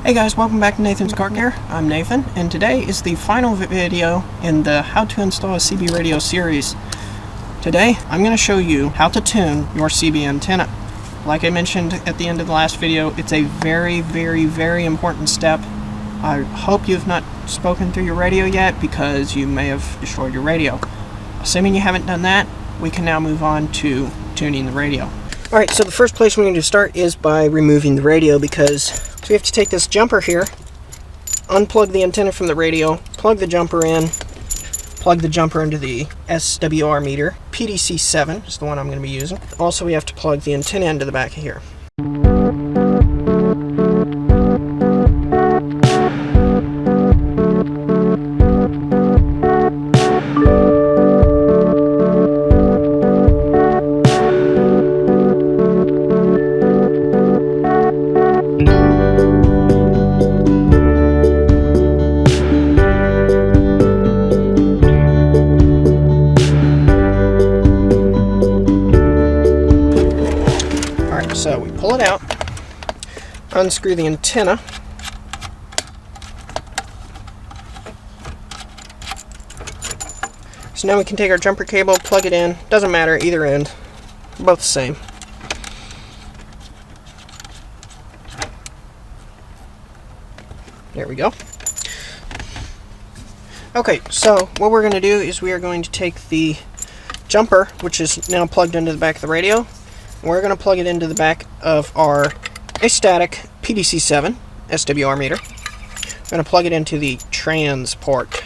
Hey guys, welcome back to Nathan's Car Care. I'm Nathan, and today is the final video in the How to Install a CB Radio series. Today, I'm going to show you how to tune your CB antenna. Like I mentioned at the end of the last video, it's a very important step. I hope you've not spoken through your radio yet, because you may have destroyed your radio. Assuming you haven't done that, we can now move on to tuning the radio. Alright, so the first place we're going to start is by removing the radio, because we have to take this jumper here, unplug the antenna from the radio, plug the jumper in, plug the jumper into the SWR meter. PDC7 is the one I'm going to be using. Also, we have to plug the antenna into the back of here. So we pull it out, unscrew the antenna, so now we can take our jumper cable, plug it in, doesn't matter, either end, both the same. There we go. Okay, so what we're going to do is we are going to take the jumper, which is now plugged into the back of the radio. We're going to plug it into the back of our static PDC7 SWR meter. We're going to plug it into the trans port.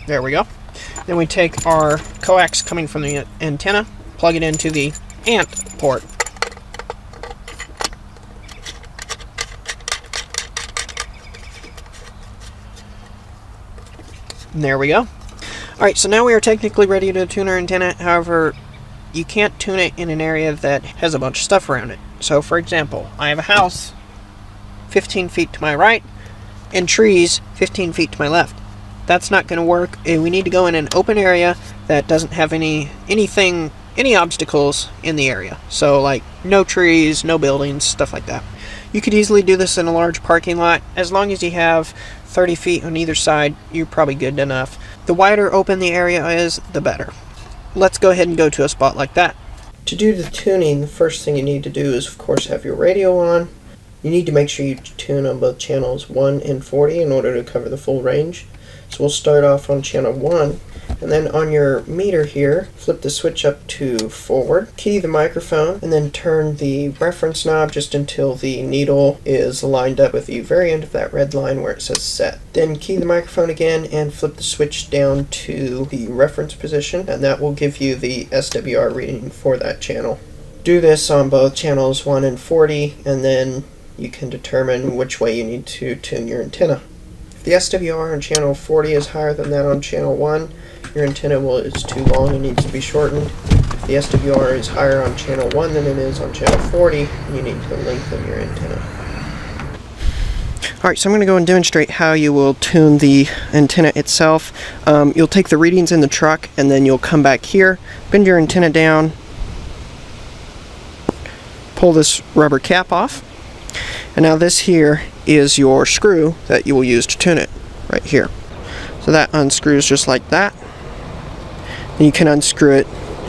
There we go. Then we take our coax coming from the antenna, plug it into the ant port. And there we go. Alright, so now we are technically ready to tune our antenna. However, you can't tune it in an area that has a bunch of stuff around it. So for example, I have a house 15 feet to my right and trees 15 feet to my left. That's not going to work. We need to go in an open area that doesn't have any obstacles in the area. So like no trees, no buildings, stuff like that. You could easily do this in a large parking lot. As long as you have 30 feet on either side, you're probably good enough. The wider open the area is, the better. Let's go ahead and go to a spot like that. To do the tuning, the first thing you need to do is, of course, have your radio on. You need to make sure you tune on both channels 1 and 40 in order to cover the full range. So we'll start off on channel 1, and then on your meter here, flip the switch up to forward, key the microphone, and then turn the reference knob just until the needle is lined up with the very end of that red line where it says set. Then key the microphone again and flip the switch down to the reference position, and that will give you the SWR reading for that channel. Do this on both channels 1 and 40, and then you can determine which way you need to tune your antenna. If the SWR on channel 40 is higher than that on channel 1, your antenna is too long and needs to be shortened. If the SWR is higher on channel 1 than it is on channel 40, you need to lengthen your antenna. Alright, so I'm going to go and demonstrate how you will tune the antenna itself. You'll take the readings in the truck, and then you'll come back here, bend your antenna down, pull this rubber cap off, and now this here is your screw that you will use to tune it, right here. So that unscrews just like that. And you can unscrew it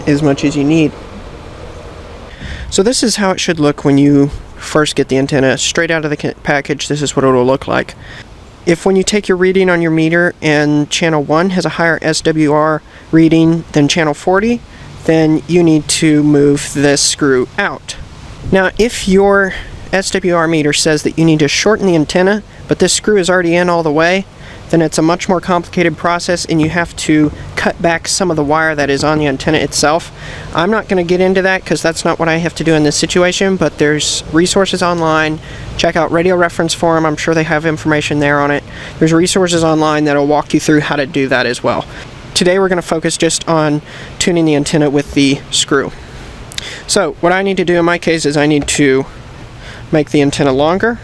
as much as you need. So this is how it should look when you first get the antenna straight out of the package. This is what it will look like. If when you take your reading on your meter and channel 1 has a higher SWR reading than channel 40, then you need to move this screw out. Now if your SWR meter says that you need to shorten the antenna, but this screw is already in all the way, then it's a much more complicated process, and you have to cut back some of the wire that is on the antenna itself. I'm not going to get into that because that's not what I have to do in this situation, but there's resources online. Check out Radio Reference Forum. I'm sure they have information there on it. There's resources online that will walk you through how to do that as well. Today we're going to focus just on tuning the antenna with the screw. So what I need to do in my case is I need to make the antenna longer,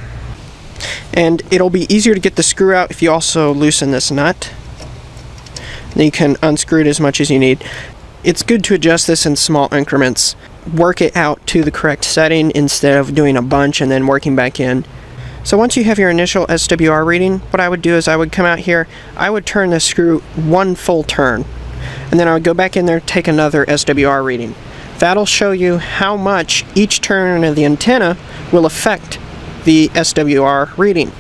and it'll be easier to get the screw out if you also loosen this nut. Then you can unscrew it as much as you need. It's good to adjust this in small increments. Work it out to the correct setting instead of doing a bunch and then working back in. So once you have your initial SWR reading, what I would do is I would come out here, I would turn the screw one full turn, and then I would go back in there, take another SWR reading. That'll show you how much each turn of the antenna will affect the SWR reading.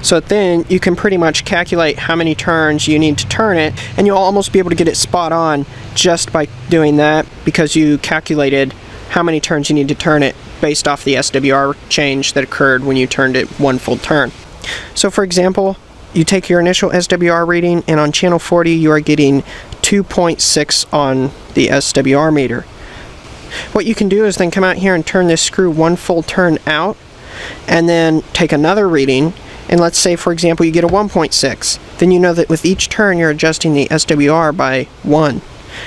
So then you can pretty much calculate how many turns you need to turn it, and you'll almost be able to get it spot on just by doing that, because you calculated how many turns you need to turn it based off the SWR change that occurred when you turned it one full turn. So for example, you take your initial SWR reading, and on channel 40 you are getting 2.6 on the SWR meter. What you can do is then come out here and turn this screw one full turn out, and then take another reading, and let's say for example you get a 1.6. Then you know that with each turn you're adjusting the SWR by 1.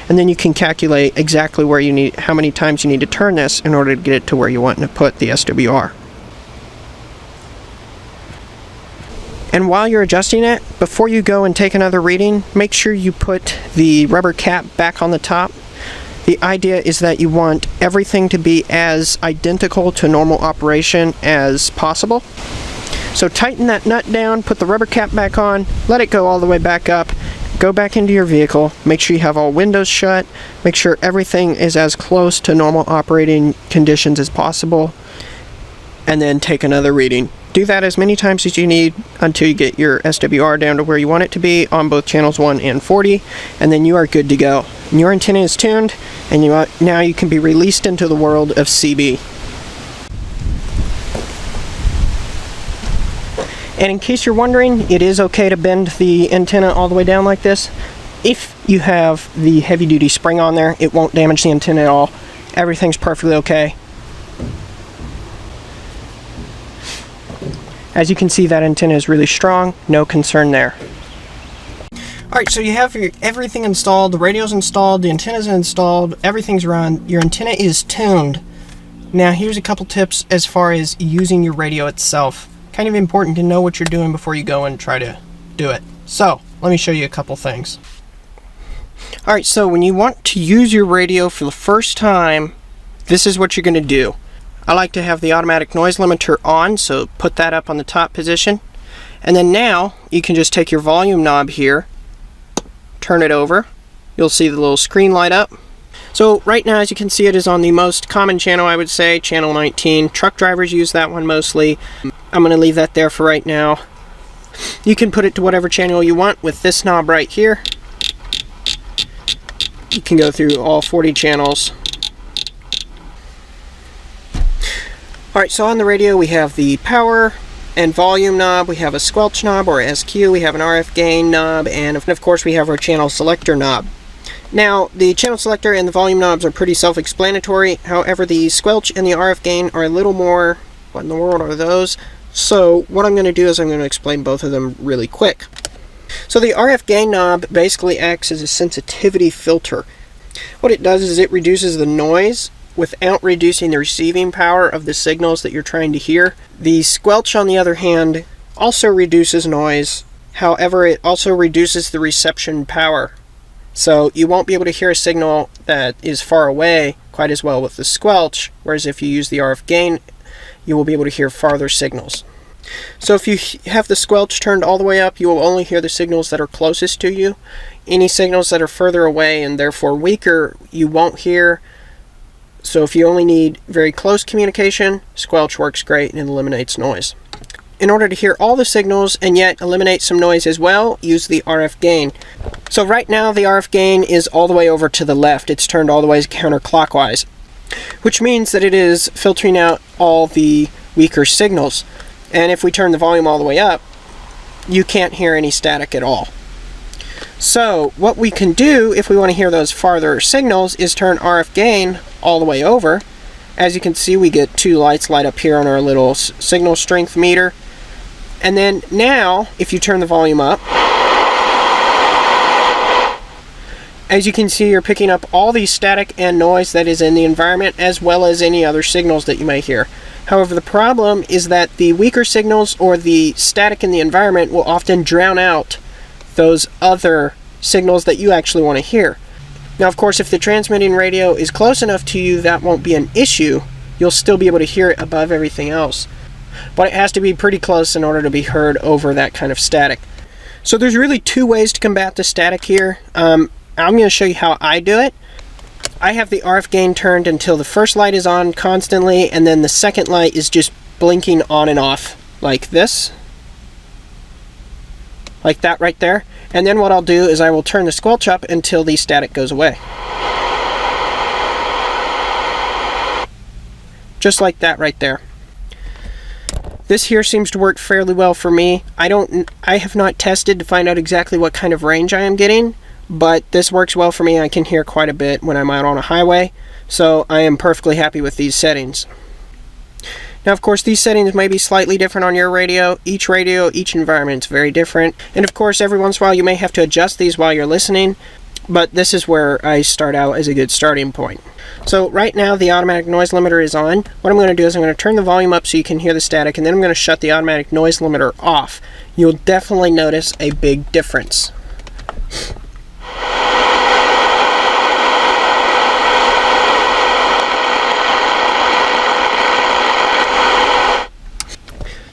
And then you can calculate exactly where you need, how many times you need to turn this in order to get it to where you want to put the SWR. And while you're adjusting it, before you go and take another reading, make sure you put the rubber cap back on the top. The idea is that you want everything to be as identical to normal operation as possible. So tighten that nut down, put the rubber cap back on, let it go all the way back up. Go back into your vehicle, make sure you have all windows shut, make sure everything is as close to normal operating conditions as possible, and then take another reading. Do that as many times as you need until you get your SWR down to where you want it to be on both channels 1 and 40, and then you are good to go. And your antenna is tuned, and now you can be released into the world of CB. And in case you're wondering, it is okay to bend the antenna all the way down like this. If you have the heavy duty spring on there, it won't damage the antenna at all. Everything's perfectly okay. As you can see, that antenna is really strong, no concern there. Alright, so you have everything installed, the radio's installed, the antenna's installed, everything's run, your antenna is tuned. Now here's a couple tips as far as using your radio itself. Kind of important to know what you're doing before you go and try to do it. So, let me show you a couple things. Alright, so when you want to use your radio for the first time, this is what you're going to do. I like to have the automatic noise limiter on, so put that up on the top position. And then now, you can just take your volume knob here, turn it over. You'll see the little screen light up. So right now, as you can see, it is on the most common channel, I would say, channel 19. Truck drivers use that one mostly. I'm going to leave that there for right now. You can put it to whatever channel you want with this knob right here. You can go through all 40 channels. Alright, so on the radio we have the power and volume knob, we have a squelch knob or SQ, we have an RF gain knob, and of course we have our channel selector knob. Now, the channel selector and the volume knobs are pretty self-explanatory. However, the squelch and the RF gain are a little more, what in the world are those? So what I'm going to do is I'm going to explain both of them really quick. So the RF gain knob basically acts as a sensitivity filter. What it does is it reduces the noise without reducing the receiving power of the signals that you're trying to hear. The squelch, on the other hand, also reduces noise. However, it also reduces the reception power. So you won't be able to hear a signal that is far away quite as well with the squelch, whereas if you use the RF gain, you will be able to hear farther signals. So if you have the squelch turned all the way up, you will only hear the signals that are closest to you. Any signals that are further away and therefore weaker, you won't hear. So if you only need very close communication, squelch works great and it eliminates noise. In order to hear all the signals and yet eliminate some noise as well, use the RF gain. So right now the RF gain is all the way over to the left. It's turned all the way counterclockwise, which means that it is filtering out all the weaker signals. And if we turn the volume all the way up, you can't hear any static at all. So what we can do if we want to hear those farther signals is turn RF gain all the way over. As you can see, we get two lights light up here on our little signal strength meter. And then now, if you turn the volume up, as you can see, you're picking up all the static and noise that is in the environment, as well as any other signals that you may hear. However, the problem is that the weaker signals or the static in the environment will often drown out those other signals that you actually want to hear. Now, of course, if the transmitting radio is close enough to you, that won't be an issue. You'll still be able to hear it above everything else. but it has to be pretty close in order to be heard over that kind of static. So there's really two ways to combat the static here. I'm going to show you how I do it. I have the RF gain turned until the first light is on constantly, and then the second light is just blinking on and off like this. Like that right there. And then what I'll do is I will turn the squelch up until the static goes away. Just like that right there. This here seems to work fairly well for me. I have not tested to find out exactly what kind of range I am getting, but this works well for me. I can hear quite a bit when I'm out on a highway, so I am perfectly happy with these settings. Now, of course, these settings may be slightly different on your radio. Each environment is very different. And of course, every once in a while you may have to adjust these while you're listening, but this is where I start out as a good starting point. So right now the automatic noise limiter is on. What I'm going to do is I'm going to turn the volume up so you can hear the static, and then I'm going to shut the automatic noise limiter off. You'll definitely notice a big difference.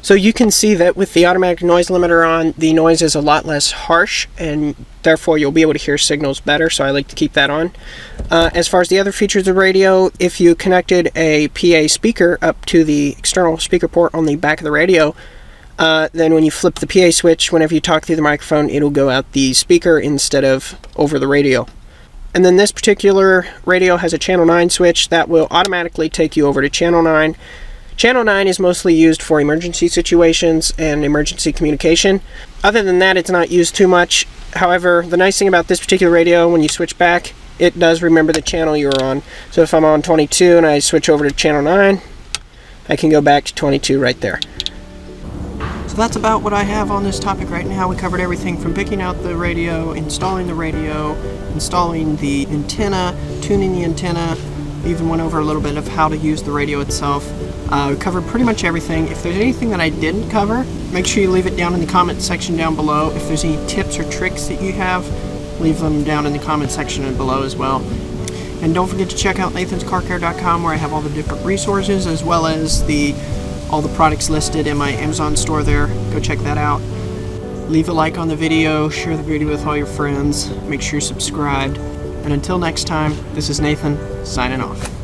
So you can see that with the automatic noise limiter on, the noise is a lot less harsh, and therefore you'll be able to hear signals better, so I like to keep that on. As far as the other features of the radio, if you connected a PA speaker up to the external speaker port on the back of the radio, then when you flip the PA switch, whenever you talk through the microphone, it'll go out the speaker instead of over the radio. And then this particular radio has a channel 9 switch that will automatically take you over to channel 9. Channel 9 is mostly used for emergency situations and emergency communication. Other than that, it's not used too much. However, the nice thing about this particular radio, when you switch back, it does remember the channel you're on. So if I'm on 22 and I switch over to channel 9, I can go back to 22 right there. So that's about what I have on this topic right now. We covered everything from picking out the radio, installing the antenna, tuning the antenna, even went over a little bit of how to use the radio itself. We covered pretty much everything. If there's anything that I didn't cover, make sure you leave it down in the comment section down below. If there's any tips or tricks that you have, leave them down in the comment section below as well. And don't forget to check out nathanscarcare.com, where I have all the different resources as well as all the products listed in my Amazon store there. Go check that out. Leave a like on the video, share the video with all your friends, make sure you're subscribed. And until next time, this is Nathan, signing off.